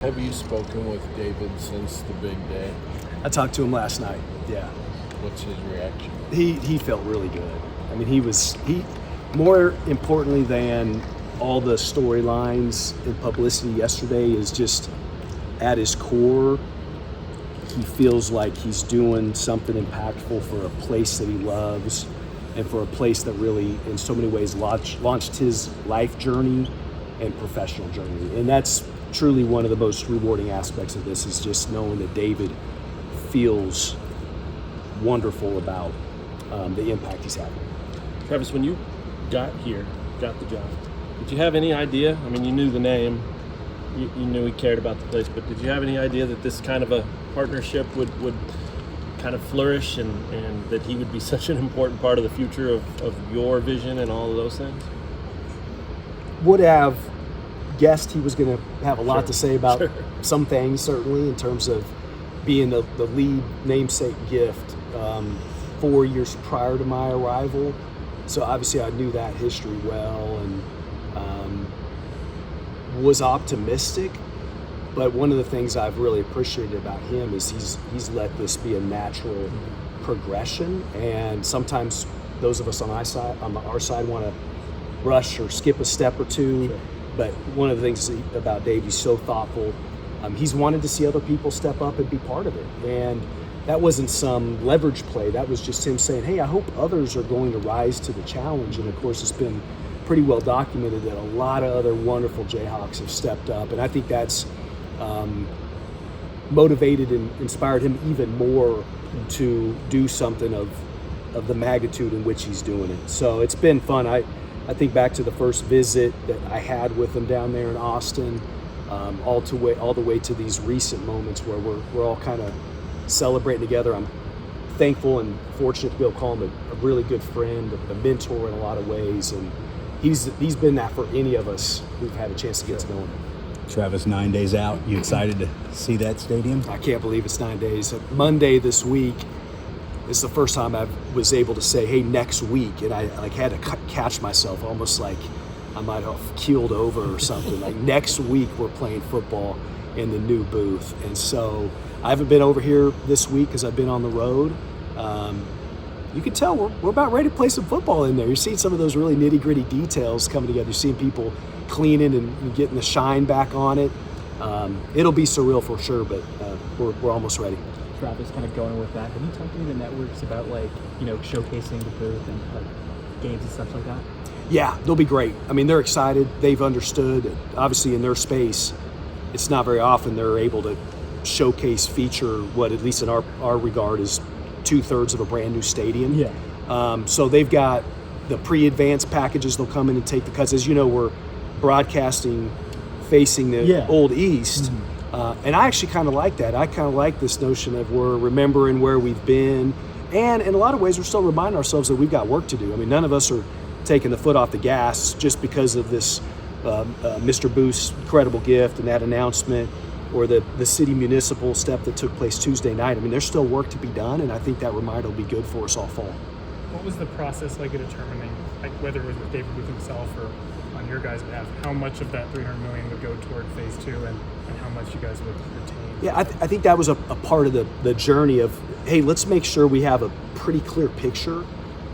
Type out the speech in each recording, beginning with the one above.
Have you spoken with David since the big day? I talked to him last night. Yeah, What's his reaction? he felt really good. I mean, he more importantly than all the storylines and publicity yesterday is just at his core. He feels like he's doing something impactful for a place that he loves and for a place that really, in so many ways, launched his life journey and professional journey. And that's truly one of the most rewarding aspects of this, is just knowing that David feels wonderful about the impact he's having. Travis, when you got here, got the job, did you have any idea? I mean, you knew the name, you knew he cared about the place, but did you have any idea that this kind of a partnership would kind of flourish and that he would be such an important part of the future of your vision and all of those things? Would have guessed he was going to have a lot Sure. to say about Sure. some things, certainly, in terms of being the lead namesake gift 4 years prior to my arrival. So obviously I knew that history well and was optimistic. But one of the things I've really appreciated about him is he's let this be a natural progression. And sometimes those of us on our side want to rush or skip a step or two. Sure. But one of the things about Dave, he's so thoughtful. He's wanted to see other people step up and be part of it. And that wasn't some leverage play. That was just him saying, hey, I hope others are going to rise to the challenge. And of course, it's been pretty well documented that a lot of other wonderful Jayhawks have stepped up. And I think that's motivated and inspired him even more to do something of the magnitude in which he's doing it. So it's been fun. I think back to the first visit that I had with him down there in Austin, all the way to these recent moments where we're all kind of celebrating together. I'm thankful and fortunate to be able to call him a really good friend, a mentor in a lot of ways, and he's been that for any of us who've had a chance to get to know him. Travis, 9 days out. You excited to see that stadium? I can't believe it's 9 days. Monday this week is the first time I was able to say, hey, next week. And I had to catch myself, almost like I might have keeled over or something. Like next week we're playing football in the new booth. And so I haven't been over here this week because I've been on the road. You can tell we're about ready to play some football in there. You're seeing some of those really nitty gritty details coming together. You're seeing people cleaning and getting the shine back on it. It'll be surreal for sure, but we're almost ready. Travis, kind of going with that, have you talked to the networks about showcasing the booth and games and stuff like that? Yeah, they'll be great. I mean, they're excited. They've understood. Obviously, in their space, it's not very often they're able to showcase, feature what, at least in our regard, is 2/3 of a brand new stadium. Yeah. So they've got the pre-advanced packages. They'll come in and take the cuts. As you know, we're broadcasting facing the Old East. Mm-hmm. And I actually kind of like that. I kind of like this notion of we're remembering where we've been. And in a lot of ways, we're still reminding ourselves that we've got work to do. I mean, none of us are taking the foot off the gas just because of this Mr. Booth's incredible gift and that announcement, or the city municipal step that took place Tuesday night. I mean, there's still work to be done, and I think that reminder will be good for us all fall. What was the process like of determining, whether it was with David Booth himself or on your guys' behalf, how much of that $300 million would go toward phase two and how much you guys would retain? Yeah, I think that was a part of the journey of, hey, let's make sure we have a pretty clear picture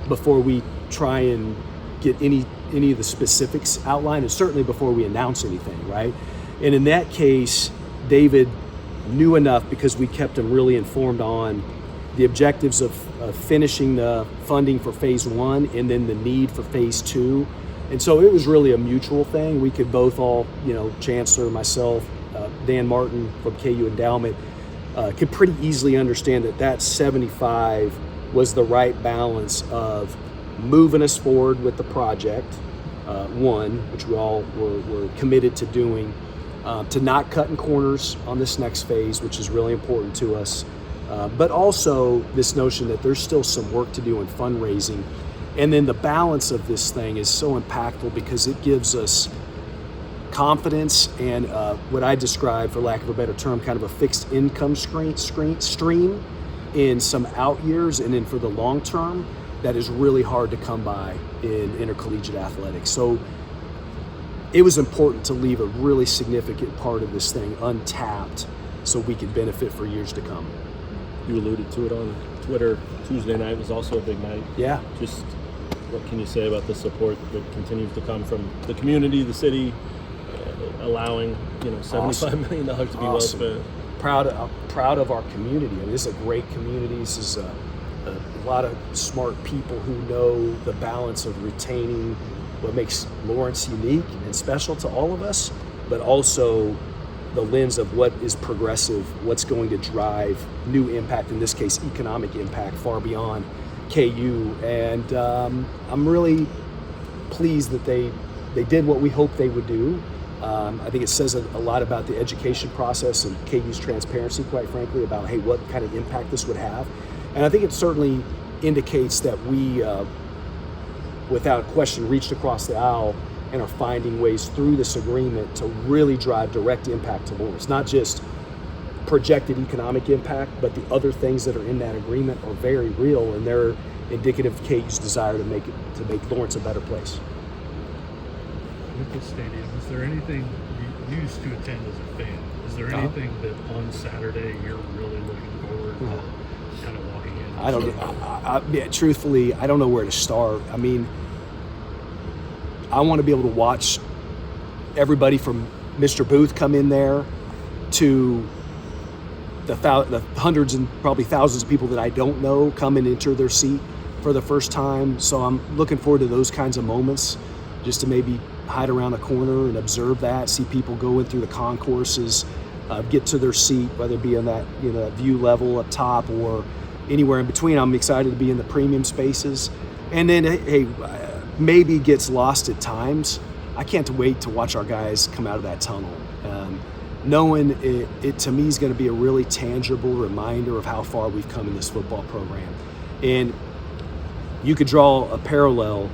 before we try and get any of the specifics outlined, and certainly before we announce anything, right? And in that case, David knew enough, because we kept him really informed on the objectives of finishing the funding for phase one and then the need for phase two. And so it was really a mutual thing. We could both all, Chancellor, myself, Dan Martin from KU Endowment, could pretty easily understand that 75 was the right balance of moving us forward with the project, one, which we all were committed to doing, to not cutting corners on this next phase, which is really important to us, but also this notion that there's still some work to do in fundraising. And then the balance of this thing is so impactful because it gives us confidence and what I describe, for lack of a better term, kind of a fixed income stream in some out years, and then for the long term, that is really hard to come by in intercollegiate athletics. So it was important to leave a really significant part of this thing untapped so we could benefit for years to come. You alluded to it on Twitter. Tuesday night was also a big night. Yeah. Just what can you say about the support that continues to come from the community, the city, allowing $75 million to be well spent? Proud of our community. I mean, this is a great community. This is a lot of smart people who know the balance of retaining what makes Lawrence unique and special to all of us, but also the lens of what is progressive, what's going to drive new impact, in this case, economic impact far beyond KU. And I'm really pleased that they did what we hoped they would do. I think it says a lot about the education process and KU's transparency, quite frankly, about, hey, what kind of impact this would have. And I think it certainly indicates that we, without question, reached across the aisle and are finding ways through this agreement to really drive direct impact to Lawrence. Not just projected economic impact, but the other things that are in that agreement are very real, and they're indicative of KU's desire to make Lawrence a better place. With the stadium, is there anything you used to attend as a fan? Is there anything that on Saturday you're really looking forward to kind of walking in? I don't. Truthfully, I don't know where to start. I mean, I want to be able to watch everybody from Mr. Booth come in there to the hundreds and probably thousands of people that I don't know come and enter their seat for the first time. So I'm looking forward to those kinds of moments, just to maybe hide around a corner and observe that, see people go in through the concourses, get to their seat, whether it be on that view level up top or anywhere in between. I'm excited to be in the premium spaces. And then, hey, maybe gets lost at times. I can't wait to watch our guys come out of that tunnel. Knowing it to me is going to be a really tangible reminder of how far we've come in this football program. And you could draw a parallel.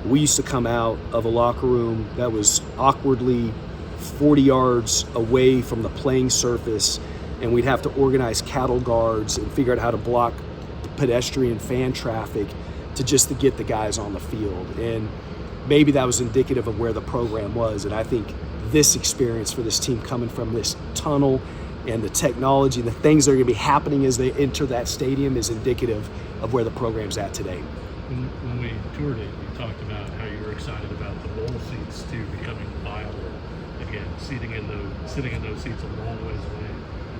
We used to come out of a locker room that was awkwardly 40 yards away from the playing surface, and we'd have to organize cattle guards and figure out how to block pedestrian fan traffic to get the guys on the field. And maybe that was indicative of where the program was. And I think this experience for this team coming from this tunnel and the technology, the things that are going to be happening as they enter that stadium is indicative of where the program's at today. When we toured it, you talked about how you were excited about the bowl seats too becoming viable again, sitting in those seats a long ways away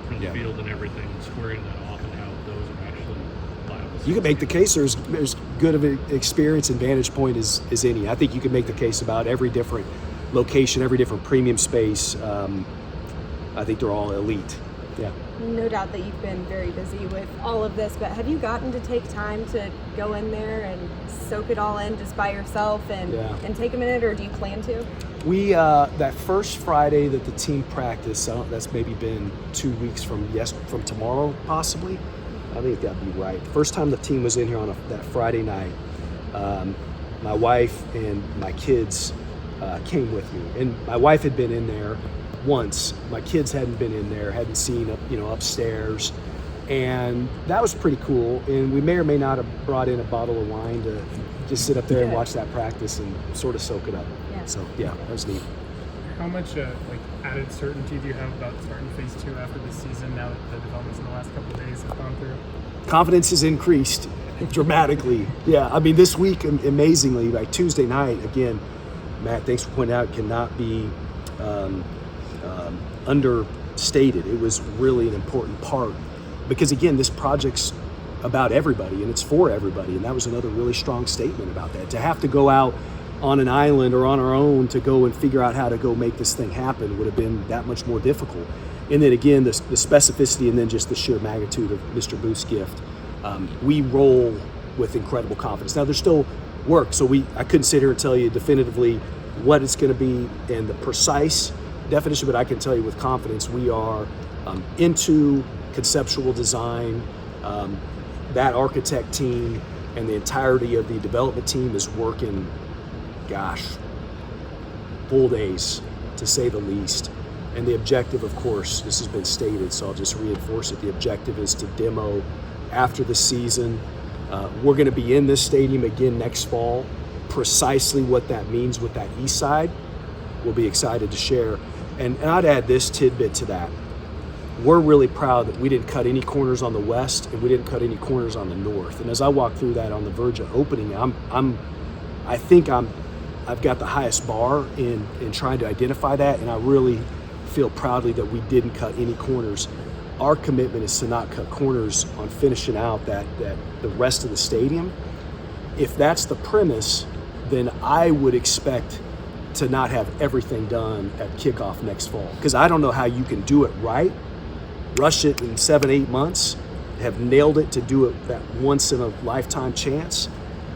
from the field and everything, and squaring that off, and how those are actually viable seats. You can make the case there's good of an experience and vantage point as any. I think you can make the case about every different location, every different premium space. I think they're all elite. Yeah. No doubt that you've been very busy with all of this, but have you gotten to take time to go in there and soak it all in just by yourself and take a minute, or do you plan to? We that first Friday that the team practiced, that's maybe been 2 weeks from tomorrow, possibly. I think that'd be right. First time the team was in here on that Friday night, my wife and my kids came with me, and my wife had been in there once. My kids hadn't been in there, hadn't seen upstairs, and that was pretty cool. And we may or may not have brought in a bottle of wine to just sit up there and watch that practice and sort of soak it up. Yeah. So yeah, that was neat. How much added certainty do you have about starting phase 2 after this season, now that the developments in the last couple of days have gone through? Confidence has increased dramatically. Yeah, I mean, this week, amazingly, like Tuesday night, again, Matt, thanks for pointing out, cannot be understated. It was really an important part because, again, this project's about everybody and it's for everybody, and that was another really strong statement about that. To have to go out on an island or on our own to go and figure out how to go make this thing happen would have been that much more difficult. And then again, the specificity and then just the sheer magnitude of Mr. Booth's gift. We roll with incredible confidence. Now there's still work, so I couldn't sit here and tell you definitively what it's going to be and the precise definition, but I can tell you with confidence we are into conceptual design. That architect team and the entirety of the development team is working, full days, to say the least. And the objective, of course, this has been stated, so I'll just reinforce it. The objective is to demo after the season. We're going to be in this stadium again next fall. Precisely what that means with that east side, we'll be excited to share. And I'd add this tidbit to that. We're really proud that we didn't cut any corners on the west and we didn't cut any corners on the north. And as I walk through that on the verge of opening, I've got the highest bar in trying to identify that, and I really feel proudly that we didn't cut any corners. Our commitment is to not cut corners on finishing out that the rest of the stadium. If that's the premise, then I would expect to not have everything done at kickoff next fall, because I don't know how you can do it right, rush it in 7-8 months, have nailed it to do it that once in a lifetime chance,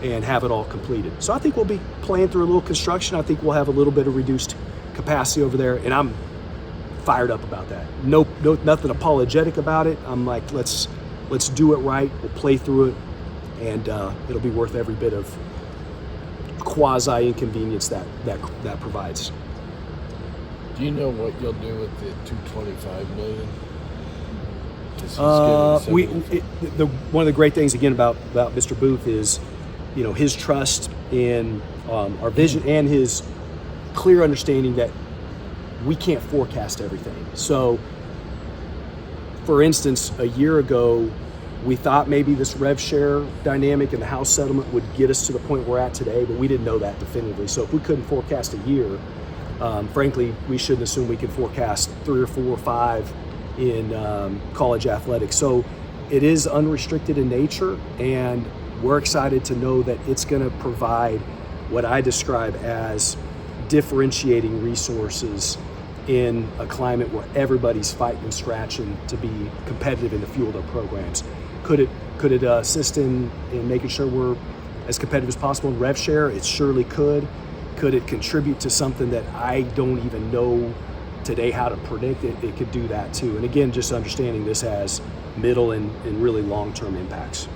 and have it all completed. So I think we'll be playing through a little construction. I think we'll have a little bit of reduced capacity over there, and I'm fired up about that. No, nothing apologetic about it. I'm like, let's do it right. We'll play through it, and it'll be worth every bit of quasi inconvenience that provides. Do you know what you'll do with the $225 million? 'Cause he's given one of the great things again about Mr. Booth is, his trust in our vision and his clear understanding that we can't forecast everything. So, for instance, a year ago, we thought maybe this rev share dynamic and the House settlement would get us to the point we're at today, but we didn't know that definitively. So if we couldn't forecast a year, frankly, we shouldn't assume we can forecast 3 or 4 or 5 in college athletics. So it is unrestricted in nature, and we're excited to know that it's going to provide what I describe as differentiating resources in a climate where everybody's fighting and scratching to be competitive in the field of programs. Could it assist in making sure we're as competitive as possible in rev share? It surely could. Could it contribute to something that I don't even know today how to predict? It could do that too. And again, just understanding this has middle and really long-term impacts.